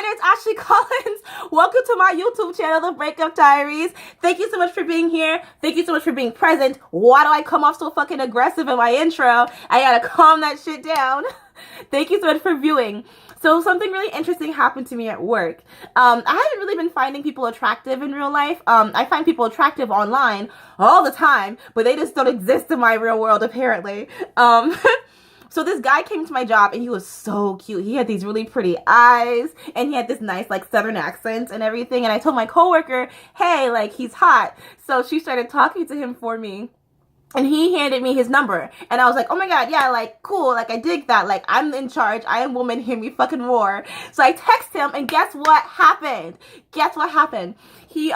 it's Ashley Collins. Welcome to my YouTube channel, The Breakup Diaries. Thank you so much for being here. Thank you so much for being present. Why do I come off so fucking aggressive in my intro? I gotta calm that shit down. Thank you so much for viewing. So something really interesting happened to me at work. I haven't really been finding people attractive in real life. I find people attractive online all the time, but they just don't exist in my real world apparently. So this guy came to my job and he was so cute. He had these really pretty eyes and he had this nice like southern accent and everything. And I told my coworker, hey, like he's hot. So she started talking to him for me. And he handed me his number. And I was like, oh my god, yeah, like, cool. Like, I dig that. Like, I'm in charge. I am woman. Hear me fucking roar. So I text him, and guess what happened? Guess what happened? He,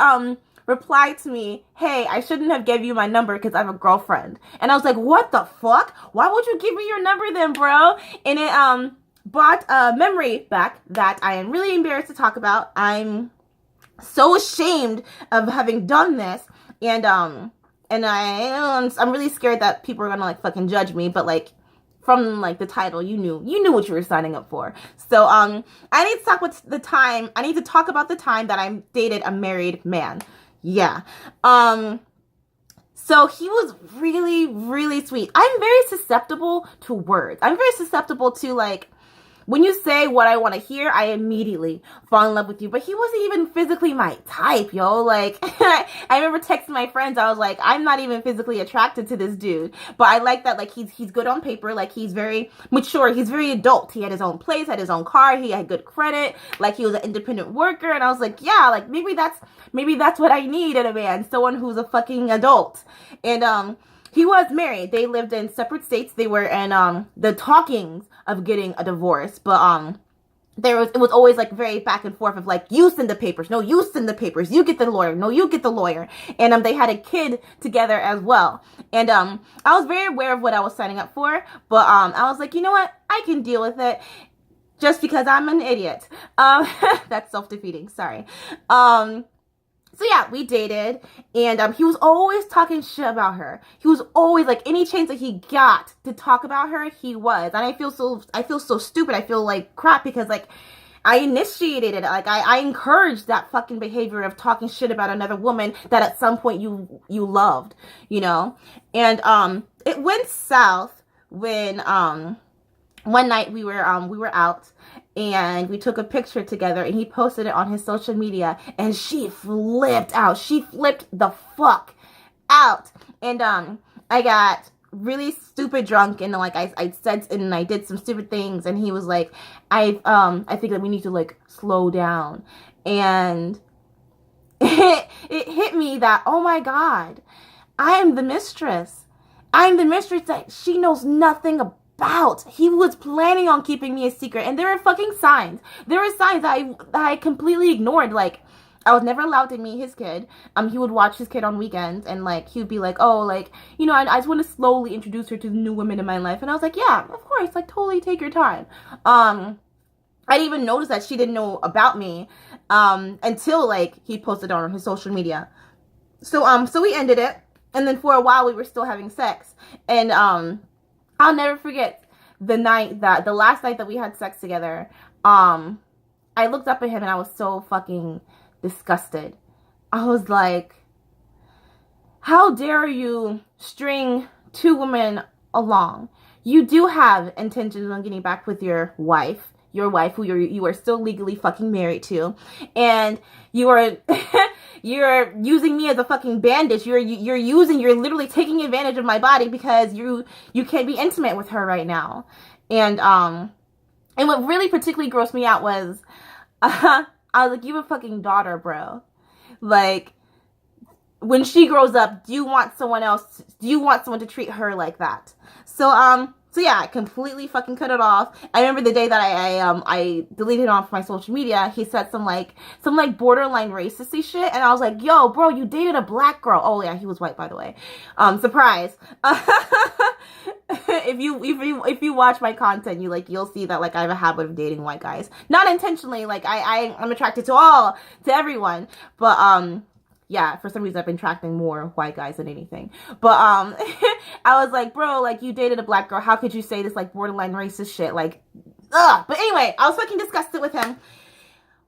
replied to me, hey, I shouldn't have gave you my number because I have a girlfriend. And I was like, what the fuck? Why would you give me your number then, bro? And it, brought a memory back that I am really embarrassed to talk about. I'm so ashamed of having done this. And I'm really scared that people are gonna like fucking judge me, but like from like the title, you knew what you were signing up for. So I need to talk about the time. I need to talk about the time that I dated a married man. Yeah. So he was really, really sweet. I'm very susceptible to words. I'm very susceptible to like when you say what I want to hear, I immediately fall in love with you. But he wasn't even physically my type, yo. Like, I remember texting my friends. I was like, I'm not even physically attracted to this dude. But I like that, like, he's good on paper. Like, he's very mature. He's very adult. He had his own place, had his own car. He had good credit. Like, he was an independent worker. And I was like, yeah, like, maybe that's what I need in a man. Someone who's a fucking adult. And, he was married. They lived in separate states. They were in the talkings of getting a divorce, but it was always like very back and forth of like, you send the papers, no, you send the papers, you get the lawyer, no, you get the lawyer. And they had a kid together as well. And I was very aware of what I was signing up for, but I was like, you know what, I can deal with it just because I'm an idiot. That's self-defeating, sorry. So yeah, we dated, and he was always talking shit about her. He was always like, any chance that he got to talk about her, he was. And I feel so stupid. I feel like crap because like I initiated it. Like I encouraged that fucking behavior of talking shit about another woman that at some point you loved, you know. And it went south when one night we were out and we took a picture together and he posted it on his social media and she flipped out. She flipped the fuck out. And I got really stupid drunk and like I said and I did some stupid things and he was like, I think that we need to like slow down. And it hit me that, oh my god, I am the mistress. I'm the mistress that she knows nothing about. He was planning on keeping me a secret, and there were fucking signs. There were signs that I completely ignored. Like, I was never allowed to meet his kid. He would watch his kid on weekends, and like he would be like, oh, like, you know, I just want to slowly introduce her to the new women in my life. And I was like, yeah, of course, like totally take your time. I didn't even notice that she didn't know about me until like he posted it on his social media. So we ended it, and then for a while we were still having sex, and I'll never forget the last night that we had sex together. I looked up at him and I was so fucking disgusted. I was like, how dare you string two women along? You do have intentions on getting back with your wife who you are still legally fucking married to, and you are you're using me as a fucking bandage. You're literally taking advantage of my body because you can't be intimate with her right now. And what really particularly grossed me out was I was like, you have a fucking daughter, bro. Like, when she grows up, do you want someone to treat her like that? So yeah, I completely fucking cut it off. I remember the day that I deleted it off my social media. He said some borderline racisty shit, and I was like, yo, bro, you dated a black girl. Oh yeah, he was white, by the way. Surprise. If you watch my content, you'll see that like I have a habit of dating white guys. Not intentionally. Like I'm attracted to everyone, but yeah, for some reason I've been attracting more white guys than anything. But I was like, bro, like you dated a black girl. How could you say this like borderline racist shit? Like, ugh. But anyway, I was fucking disgusted with him.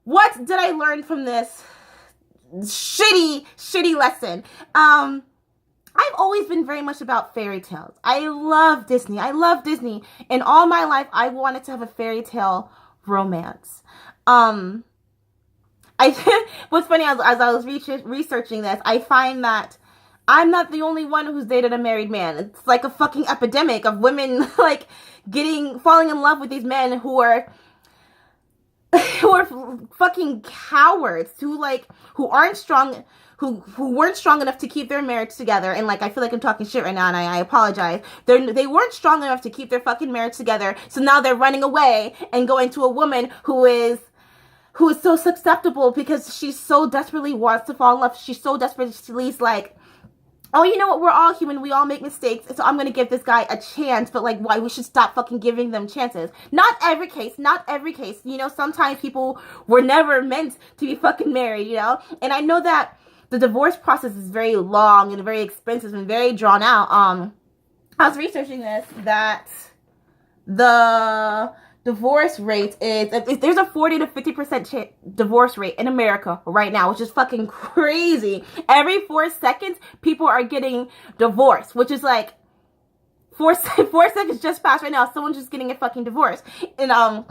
what did I learn from this shitty lesson? I've always been very much about fairy tales. I love Disney. And all my life, I wanted to have a fairy tale romance. I what's funny, as I was researching this, I find that I'm not the only one who's dated a married man. It's like a fucking epidemic of women like falling in love with these men who are fucking cowards, who aren't strong, who weren't strong enough to keep their marriage together. And like, I feel like I'm talking shit right now, and I apologize. They weren't strong enough to keep their fucking marriage together. So now they're running away and going to a woman who is so susceptible because she so desperately wants to fall in love. She's so desperately like, oh, you know what? We're all human. We all make mistakes. So I'm going to give this guy a chance. But like, why? We should stop fucking giving them chances. Not every case. You know, sometimes people were never meant to be fucking married, you know? And I know that the divorce process is very long and very expensive and very drawn out. I was researching this, that the divorce rate is, there's a 40 to 50% divorce rate in America right now, which is fucking crazy. Every 4 seconds, people are getting divorced, which is like 4 seconds just passed right now. Someone's just getting a fucking divorce. And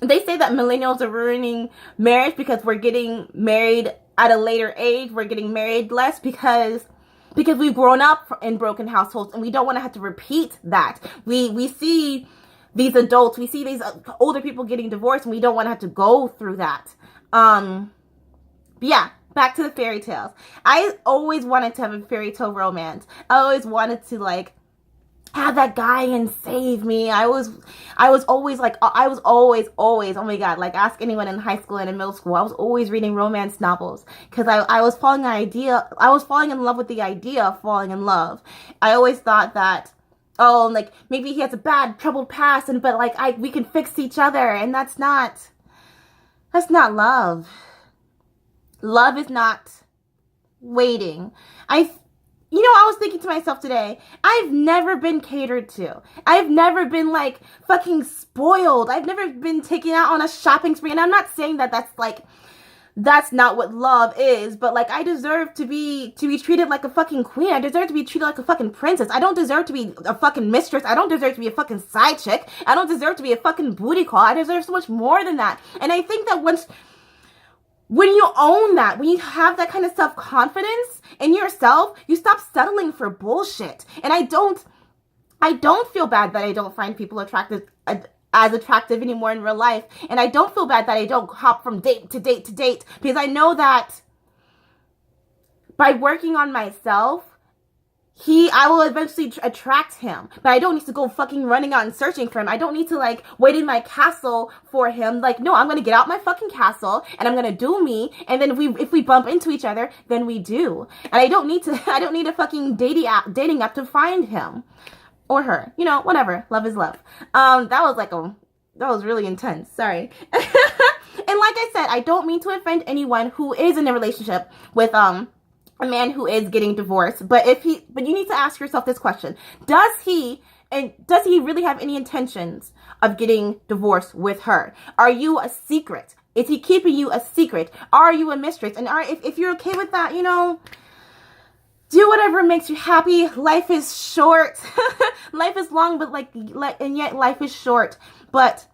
they say that millennials are ruining marriage because we're getting married at a later age. We're getting married less because we've grown up in broken households, and we don't want to have to repeat that. We see these adults, we see these older people getting divorced, and we don't want to have to go through that. But yeah, back to the fairy tales. I always wanted to have a fairy tale romance. I always wanted to like have that guy and save me. I was always, oh my god, like ask anyone in high school and in middle school, I was always reading romance novels because I was falling in love with the idea of falling in love. I always thought that, oh, like maybe he has a bad troubled past, but like we can fix each other, and that's not love. Love is not waiting. I was thinking to myself today, I've never been catered to. I've never been like fucking spoiled. I've never been taken out on a shopping spree. And I'm not saying that that's not what love is, but like I deserve to be treated like a fucking queen. I deserve to be treated like a fucking princess. I don't deserve to be a fucking mistress. I don't deserve to be a fucking side chick. I don't deserve to be a fucking booty call. I deserve so much more than that. And I think that when you own that, when you have that kind of self-confidence in yourself, you stop settling for bullshit. And I don't feel bad that I don't find people as attractive anymore in real life. And I don't feel bad that I don't hop from date to date to date, because I know that by working on myself, I will eventually attract him. But I don't need to go fucking running out and searching for him. I don't need to like wait in my castle for him. Like, no, I'm going to get out my fucking castle and I'm going to do me. And then if we bump into each other, then we do. And I don't need a fucking dating app to find him or her. You know, whatever. Love is love. That was really intense. Sorry. And like I said, I don't mean to offend anyone who is in a relationship with, a man who is getting divorced, but you need to ask yourself this question: does he really have any intentions of getting divorced with her? Are you a secret? Is he keeping you a secret? Are you a mistress? And if you're okay with that, you know, do whatever makes you happy. Life is short. Life is long, but and yet life is short. But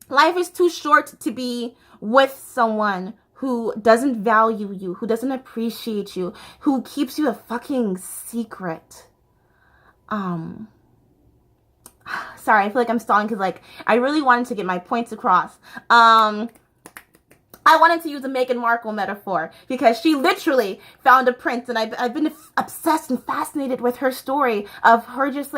life is too short to be with someone who doesn't value you, who doesn't appreciate you, who keeps you a fucking secret. Sorry, I feel like I'm stalling because like I really wanted to get my points across. I wanted to use a Meghan Markle metaphor because she literally found a prince, and I've been obsessed and fascinated with her story of her just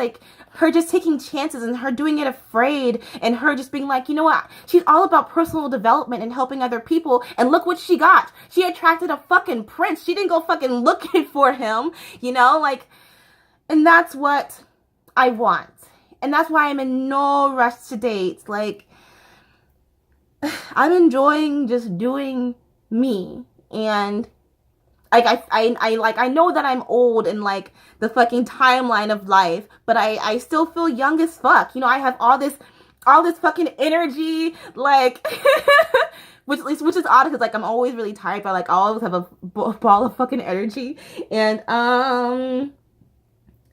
taking chances and her doing it afraid, and her just being like, you know what, she's all about personal development and helping other people, and look what she got. She attracted a fucking prince. She didn't go fucking looking for him, you know, like, and that's what I want. And that's why I'm in no rush to date. Like, I'm enjoying just doing me, and like I know that I'm old in like the fucking timeline of life, but I still feel young as fuck. You know, I have all this fucking energy, like which is odd because like I'm always really tired, but like I always have a ball of fucking energy. And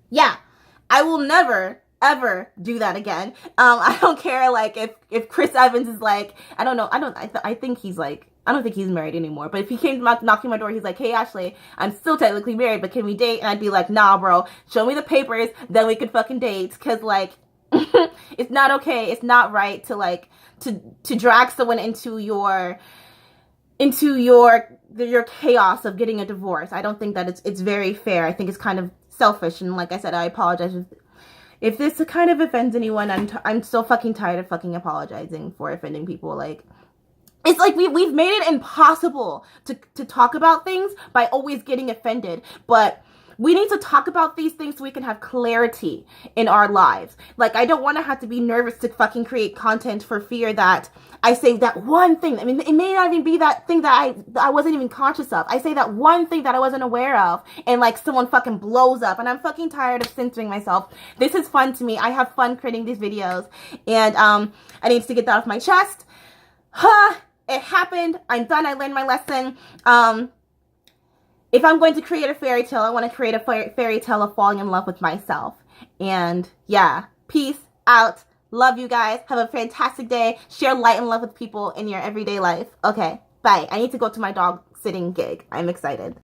yeah, I will never ever do that again. I don't care like if Chris Evans is like, I don't know, I think he's like, I don't think he's married anymore, but if he came knocking my door, he's like, hey Ashley, I'm still technically married, but can we date? And I'd be like, nah bro, show me the papers, then we could fucking date. Cause like it's not okay, it's not right to like to drag someone into your chaos of getting a divorce. I don't think that it's very fair. I think it's kind of selfish, and like I said, I apologize if this kind of offends anyone. I'm so fucking tired of fucking apologizing for offending people. Like, it's like we've made it impossible to talk about things by always getting offended. But we need to talk about these things so we can have clarity in our lives. Like, I don't want to have to be nervous to fucking create content for fear that I say that one thing. I mean, it may not even be that thing that I wasn't even conscious of. I say that one thing that I wasn't aware of, and like someone fucking blows up, and I'm fucking tired of censoring myself. This is fun to me. I have fun creating these videos, and I need to get that off my chest. It happened. I'm done. I learned my lesson. If I'm going to create a fairy tale, I want to create a fairy tale of falling in love with myself. And yeah, peace out. Love you guys. Have a fantastic day. Share light and love with people in your everyday life. Okay, bye. I need to go to my dog sitting gig. I'm excited.